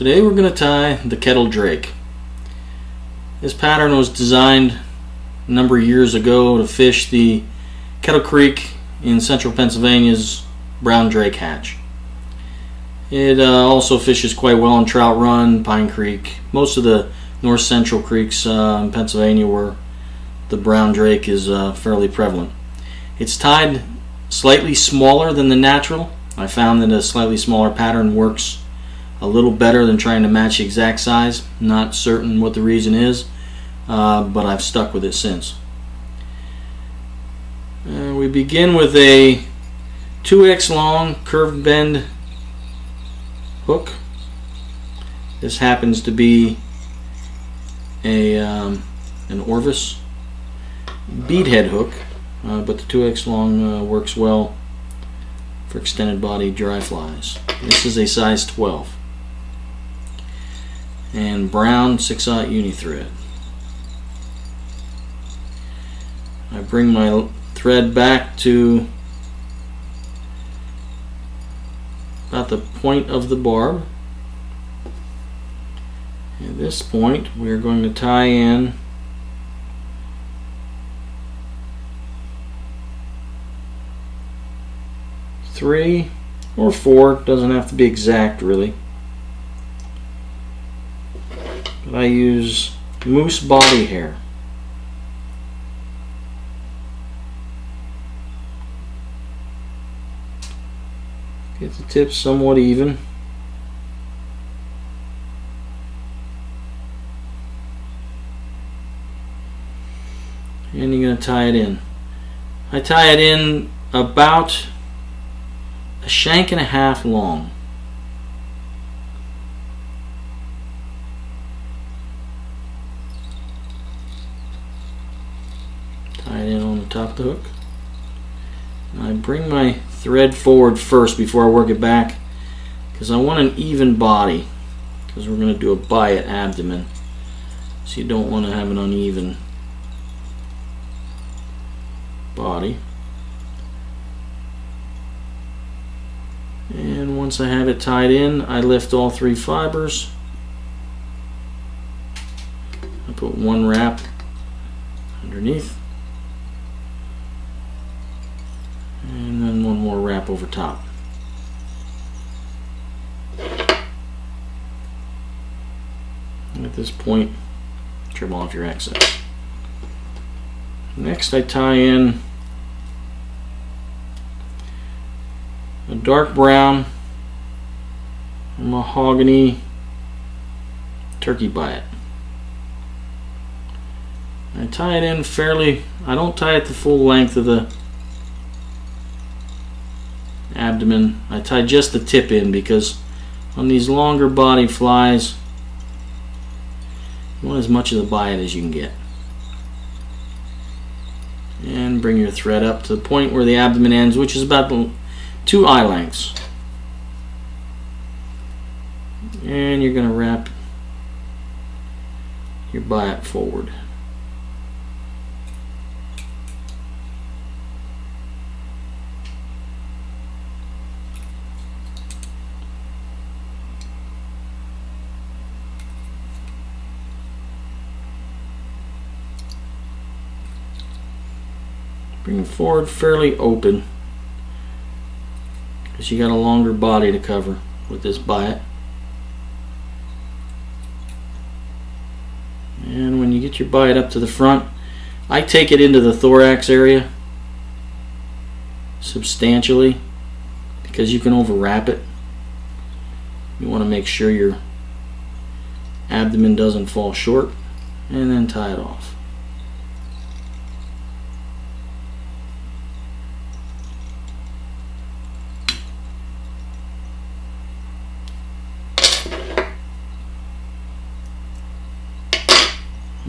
Today we're going to tie the Kettle drake. This pattern was designed a number of years ago to fish the Kettle Creek in central Pennsylvania's brown drake hatch. It also fishes quite well in Trout Run, Pine Creek, most of the north central creeks in Pennsylvania where the brown drake is fairly prevalent. It's tied slightly smaller than the natural. I found that a slightly smaller pattern works a little better than trying to match the exact size. Not certain what the reason is, but I've stuck with it since. We begin with a 2x long curved bend hook. This happens to be an Orvis beadhead hook, but the 2x long works well for extended body dry flies. This is a size 12 and brown 6/0 uni thread. I bring my thread back to about the point of the barb. At this point we are going to tie in three or four, doesn't have to be exact really, but I use moose body hair. Get the tips somewhat even. And you're going to tie it in. I tie it in about a shank and a half long. Tie it in on the top of the hook. And I bring my thread forward first before I work it back because I want an even body, because we're going to do a biot abdomen, so you don't want to have an uneven body. And once I have it tied in, I lift all three fibers. I put one wrap underneath and then one more wrap over top. And at this point, trim off your excess. Next I tie in a dark brown mahogany turkey biot. I tie it in fairly, I don't tie it the full length of the abdomen. I tie just the tip in because on these longer body flies you want as much of the biot as you can get. And bring your thread up to the point where the abdomen ends, which is about 2 eye lengths. And you're going to wrap your biot forward. Bring it forward fairly open because you got a longer body to cover with this biot. And when you get your biot up to the front, I take it into the thorax area substantially because you can overwrap it. You want to make sure your abdomen doesn't fall short, and then tie it off.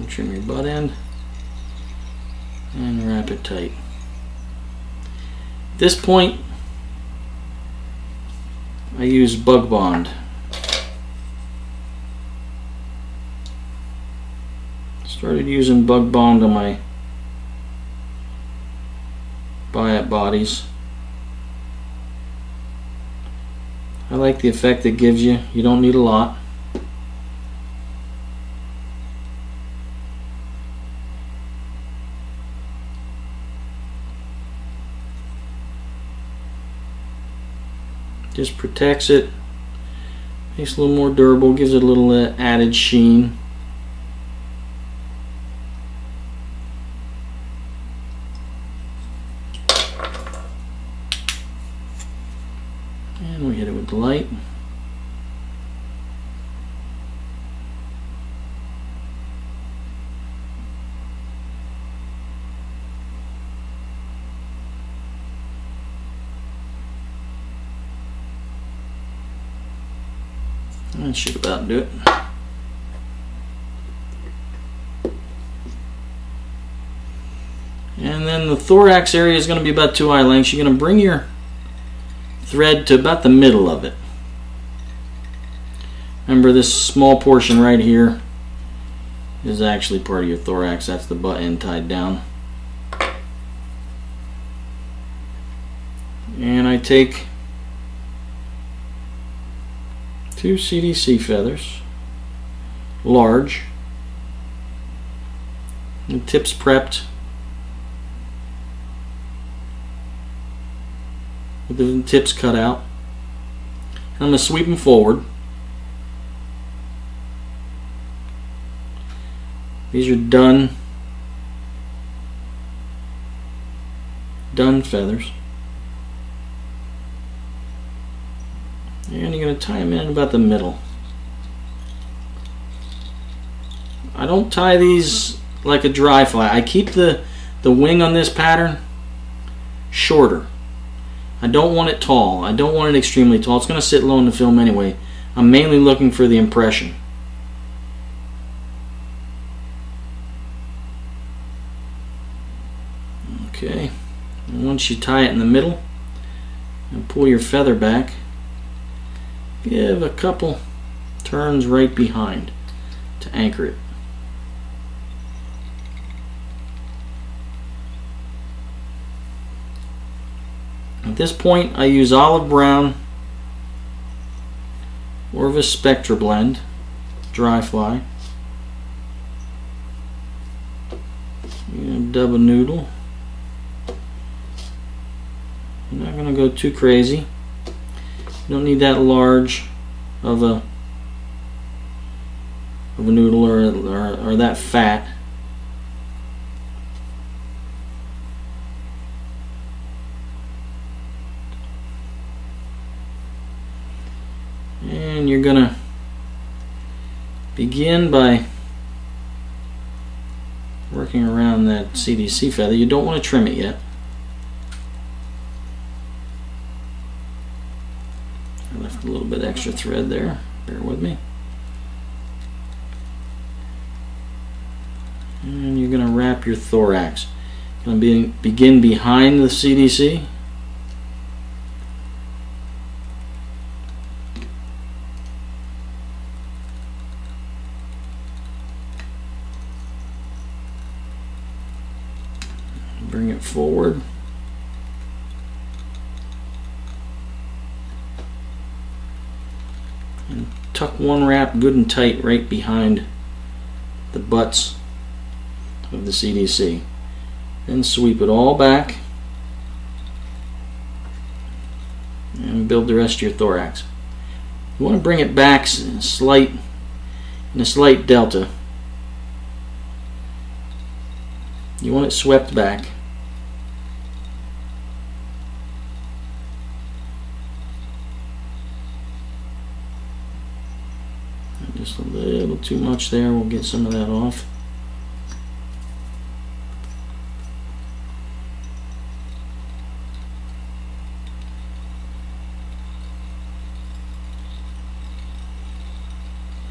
Trim your butt end and wrap it tight. At this point I use Bug Bond. Started using Bug Bond on my biot bodies. I like the effect it gives you. You don't need a lot. just protects it, makes it a little more durable, gives it a little added sheen. And we hit it with the light. That should about do it. And then the thorax area is going to be about 2 eye lengths. You're going to bring your thread to about the middle of it. Remember, this small portion right here is actually part of your thorax. That's the butt end tied down. And I take 2 CDC feathers, large, the tips prepped with the tips cut out. And I'm going to sweep them forward. These are done feathers. And you're going to tie them in about the middle. I don't tie these like a dry fly. I keep the wing on this pattern shorter. I don't want it tall. I don't want it extremely tall. It's going to sit low in the film anyway. I'm mainly looking for the impression. Okay. And once you tie it in the middle, and pull your feather back, give a couple turns right behind to anchor it. At this point, I use olive brown or a Spectra blend, dry fly. Double noodle. You're not going to go too crazy. You don't need that large of a noodle or that fat. And you're gonna begin by working around that CDC feather. You don't want to trim it yet. I left a little bit extra thread there. Bear with me. And you're going to wrap your thorax. You're going to begin behind the CDC. Bring it forward. And tuck one wrap good and tight right behind the butts of the CDC. Then sweep it all back and build the rest of your thorax. You want to bring it back in a slight delta. You want it swept back. Just a little too much there. We'll get some of that off.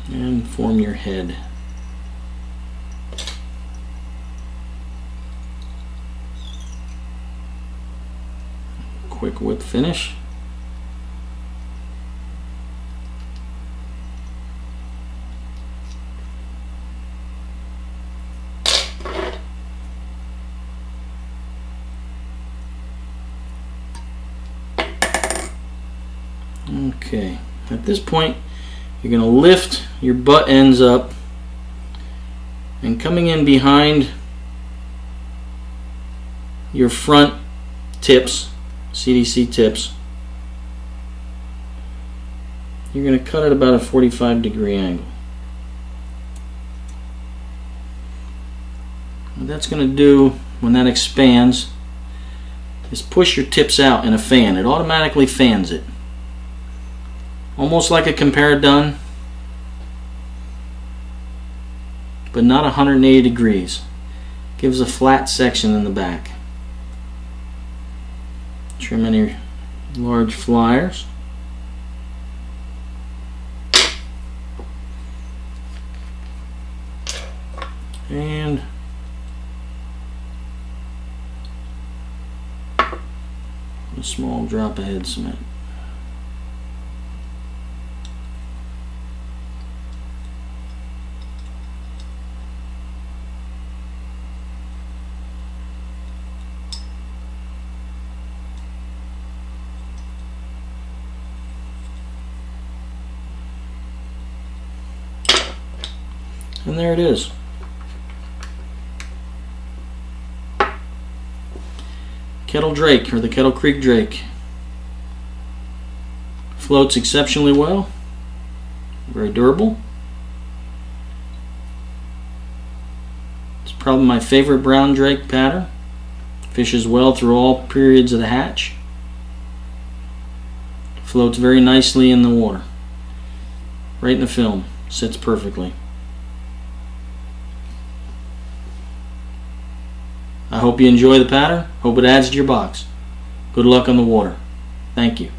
And form your head. Quick whip finish. Okay, at this point you're going to lift your butt ends up, and coming in behind your front tips, CDC tips, you're going to cut at about a 45-degree angle. What that's going to do when that expands is push your tips out in a fan. It automatically fans it. Almost like a compare done, but not 180 degrees. Gives a flat section in the back. Trim any large flyers. And a small drop of head cement. And there it is. Kettle Drake, or the Kettle Creek Drake. Floats exceptionally well. Very durable. It's probably my favorite brown drake pattern. Fishes well through all periods of the hatch. Floats very nicely in the water. Right in the film. Sits perfectly. I hope you enjoy the pattern. Hope it adds to your box. Good luck on the water. Thank you.